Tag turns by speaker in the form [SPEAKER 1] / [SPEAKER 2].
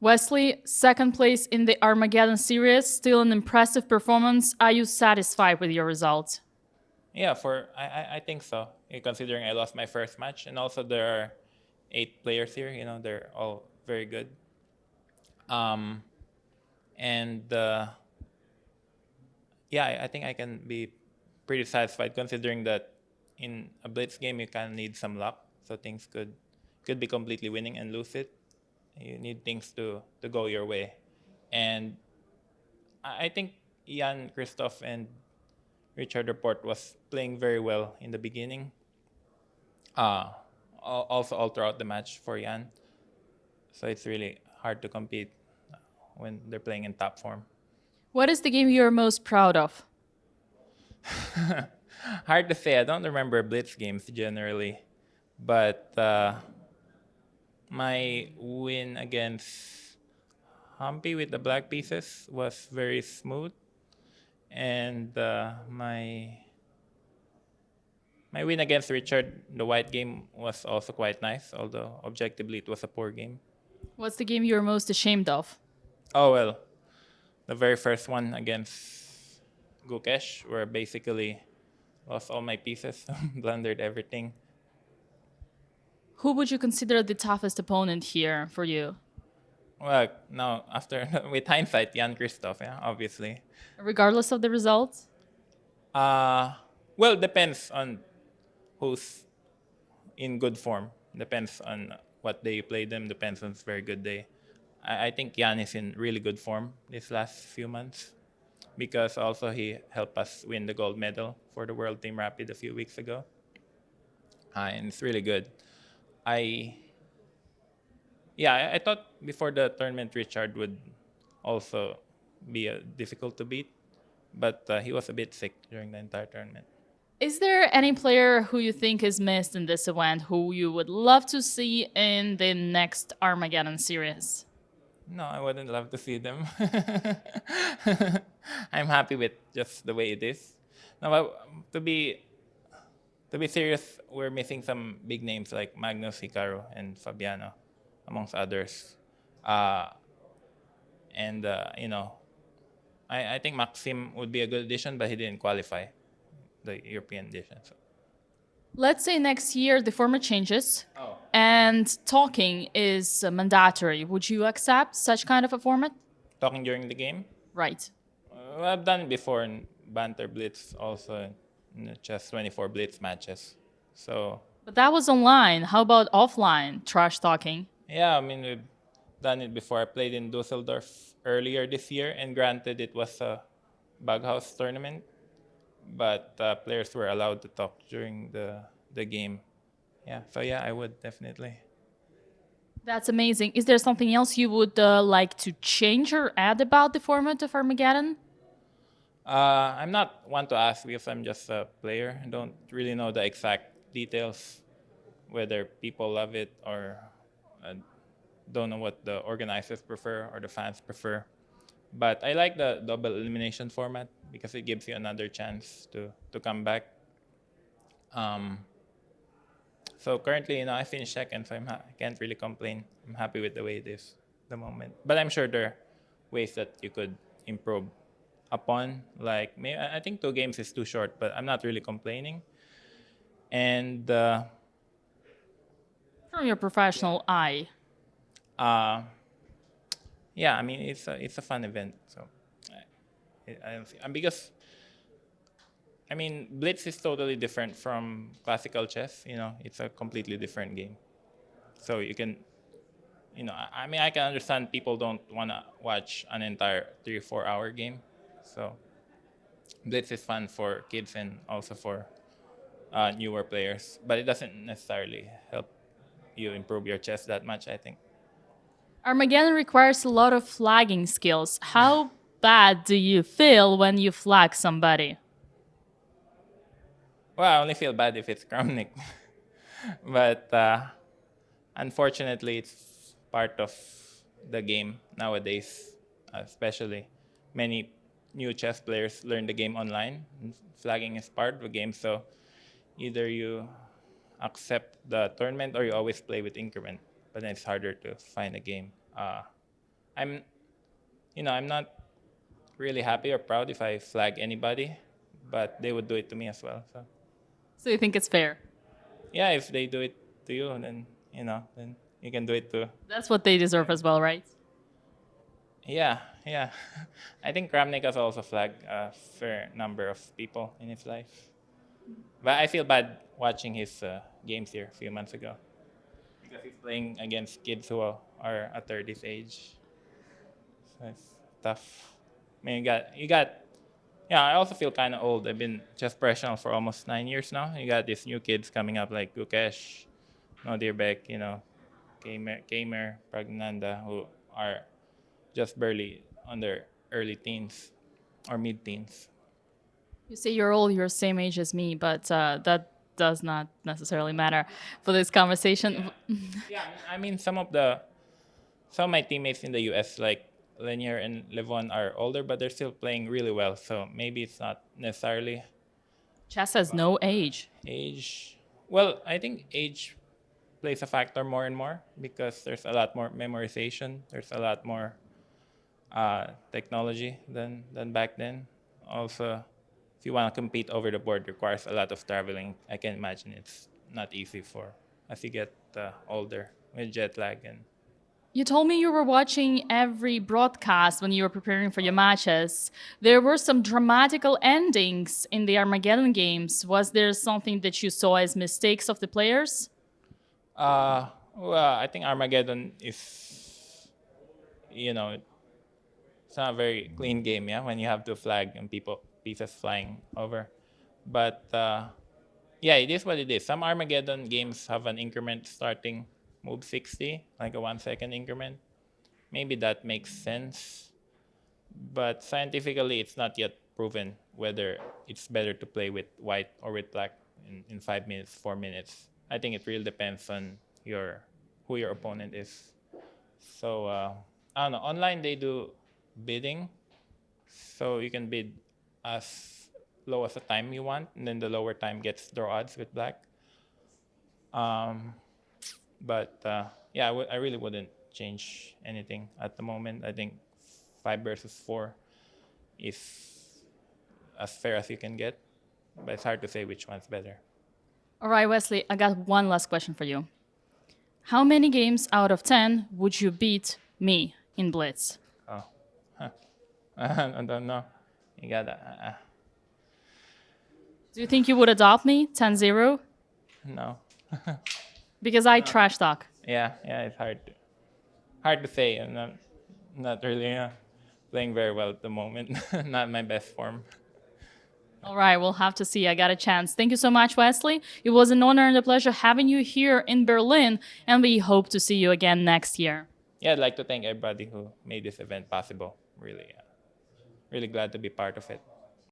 [SPEAKER 1] Wesley, second place in the Armageddon series, still an impressive performance. Are you satisfied with your result?
[SPEAKER 2] Yeah, I think so. Considering I lost my first match, and also there are 8 players here. They're all very good. Um, and yeah, I think I can be pretty satisfied considering that in a blitz game you kind of need some luck, so things could be completely winning and lose it. You need things to go your way, and I think Jan Christoph and Richard Report was playing very well in the beginning. Uh, Also all throughout the match for Jan, so it's really hard to compete when they're playing in top form.
[SPEAKER 1] What is the game you're most proud of?
[SPEAKER 2] Hard to say. I don't remember blitz games generally, but my win against Humpy with the black pieces was very smooth, and my win against Richard, the white game, was also quite nice. Although objectively it was a poor game.
[SPEAKER 1] What's the game you're most ashamed of?
[SPEAKER 2] Oh well, the very first one against Gukesh, where I basically lost all my pieces, blundered everything.
[SPEAKER 1] Who would you consider the toughest opponent here for you?
[SPEAKER 2] Well, now after with hindsight, Jan Christoph, yeah, obviously.
[SPEAKER 1] Regardless of the results?
[SPEAKER 2] Uh well, depends on who's in good form. Depends on what day you play them. Depends on it's very good day. I think Jan is in really good form this last few months because also he helped us win the gold medal for the World Team Rapid a few weeks ago, and it's really good. I Yeah, I thought before the tournament Richard would also be difficult to beat, but he was a bit sick during the entire tournament.
[SPEAKER 1] Is there any player who you think is missed in this event who you would love to see in the next Armageddon series?
[SPEAKER 2] No, I wouldn't love to see them. I'm happy with just the way it is. Now, to be serious, we're missing some big names like Magnus, Hikaru, and Fabiano, amongst others. Uh, and I think Maxim would be a good addition, but he didn't qualify the European edition. So.
[SPEAKER 1] Let's say next year the format changes
[SPEAKER 2] Oh.
[SPEAKER 1] and talking is mandatory. Would you accept such kind of a format?
[SPEAKER 2] Talking during the game?
[SPEAKER 1] Right.
[SPEAKER 2] I've done it before in Banter Blitz, also in the Chess 24 Blitz matches. So,
[SPEAKER 1] But that was online. How about offline trash talking?
[SPEAKER 2] yeah, I mean, we've done it before. I played in Dusseldorf earlier this year, and granted, it was a Bughouse tournament, but players were allowed to talk during the game. Yeah, so yeah, I would definitely.
[SPEAKER 1] That's amazing. Is there something else you would like to change or add about the format of Armageddon?
[SPEAKER 2] I'm not one to ask because I'm just a player. I don't really know the exact details, whether people love it or uh, don't know what the organizers prefer or the fans prefer. But I like the double elimination format because it gives you another chance to come back. Um, so currently, I finished second, so I can't really complain. I'm happy with the way it is the moment. But I'm sure there are ways that you could improve upon. Like maybe, I think 2 games is too short, but I'm not really complaining. And
[SPEAKER 1] From your professional eye.
[SPEAKER 2] uh, yeah, I mean it's a fun event. So I don't see, and because I mean Blitz is totally different from classical chess. It's a completely different game. So you can, I mean I can understand people don't want to watch an entire 3 or 4 hour game. So Blitz is fun for kids and also for newer players, but it doesn't necessarily help you improve your chess that much, I think.
[SPEAKER 1] Armageddon requires a lot of flagging skills. How bad do you feel when you flag somebody?
[SPEAKER 2] Well, I only feel bad if it's Kramnik. But unfortunately, it's part of the game nowadays, especially many new chess players learn the game online. Flagging is part of the game, so either you accept the tournament or you always play with increment, but then it's harder to find a game. I'm, I'm not really happy or proud if I flag anybody, but they would do it to me as well. So
[SPEAKER 1] So you think it's fair?
[SPEAKER 2] yeah, if they do it to you, then then you can do it too.
[SPEAKER 1] That's what they deserve as well, right?
[SPEAKER 2] Yeah, yeah. I think Kramnik has also flagged a fair number of people in his life. But I feel bad watching his games here a few months ago because he's playing against kids who are at 30's age. So it's tough. I mean, yeah, I also feel kind of old. I've been chess professional for almost 9 years now. You got these new kids coming up like Gukesh, Nodirbeck, Gamer, Pragnanda, who are just barely on their early teens or mid-teens.
[SPEAKER 1] You say you're old, you're the same age as me, but that does not necessarily matter for this conversation.
[SPEAKER 2] Yeah, I mean, some of my teammates in the US, like Lenier and Levon, are older, but they're still playing really well. So maybe it's not necessarily
[SPEAKER 1] Chess has no age.
[SPEAKER 2] age. Well, I think age plays a factor more and more because there's a lot more memorization. There's a lot more technology than back then. Also, if you want to compete over the board, requires a lot of traveling. I can imagine it's not easy as you get older with jet lag and.
[SPEAKER 1] You told me you were watching every broadcast when you were preparing for your matches. There were some dramatical endings in the Armageddon games. Was there something that you saw as mistakes of the players?
[SPEAKER 2] Well, I think Armageddon is, it's not a very clean game, yeah, when you have to flag and pieces flying over. But yeah, it is what it is. Some Armageddon games have an increment starting move 60, like a 1 second increment. Maybe that makes sense. But scientifically, it's not yet proven whether it's better to play with white or with black in 5 minutes, 4 minutes. I think it really depends on who your opponent is. So I don't know. Online they do bidding, so you can bid as low as the time you want, and then the lower time gets draw odds with black. But yeah, I really wouldn't change anything at the moment. I think 5 versus 4 is as fair as you can get, but it's hard to say which one's better.
[SPEAKER 1] All right, Wesley, I got one last question for you. How many games out of 10 would you beat me in Blitz?
[SPEAKER 2] Oh, I don't know. You gotta.
[SPEAKER 1] Do you think you would adopt me 10-0?
[SPEAKER 2] No.
[SPEAKER 1] Because I trash talk.
[SPEAKER 2] Yeah, it's hard to say. I'm not really playing very well at the moment. Not my best form.
[SPEAKER 1] All right, we'll have to see. I got a chance. Thank you so much, Wesley. It was an honor and a pleasure having you here in Berlin, and we hope to see you again next year.
[SPEAKER 2] Yeah, I'd like to thank everybody who made this event possible. Really, really glad to be part of it.